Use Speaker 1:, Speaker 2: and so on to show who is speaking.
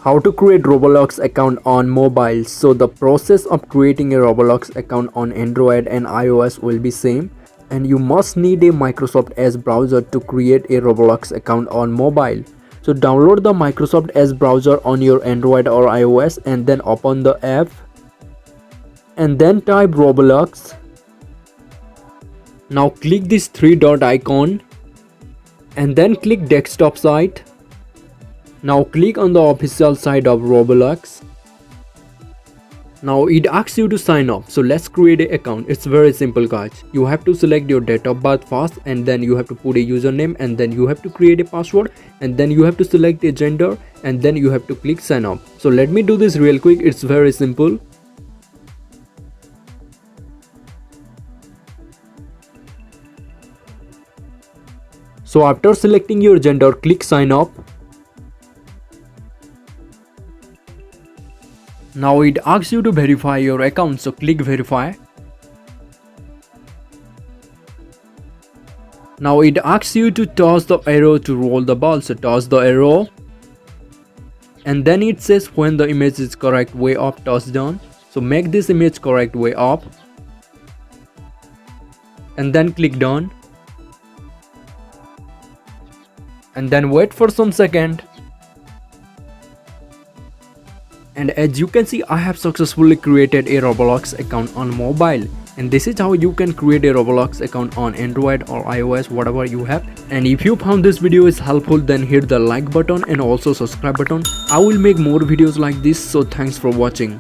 Speaker 1: How to create Roblox account on mobile. So the process of creating a Roblox account on Android and iOS will be same, and you must need a Microsoft Edge browser to create a Roblox account on mobile. So download the Microsoft Edge browser on your Android or iOS and then open the app and then type Roblox. Now click this three dot icon and then click desktop site. Now click on the official site of Roblox. Now it asks you to sign up, so let's create an account. It's very simple guys. You have to select your date of birth first, and then you have to put a username, and then you have to create a password, and then you have to select a gender, and then you have to click sign up. So let me do this real quick. It's very simple. So after selecting your gender, click sign up. Now it asks you to verify your account, so click verify. Now it asks you to toss the arrow to roll the ball, so toss the arrow. And then it says when the image is correct way up, toss down. So make this image correct way up. And then click done. And then wait for some second. And as you can see, I have successfully created a Roblox account on mobile. And this is how you can create a Roblox account on Android or iOS, whatever you have. And if you found this video is helpful, then hit the like button and also subscribe button. I will make more videos like this, so thanks for watching.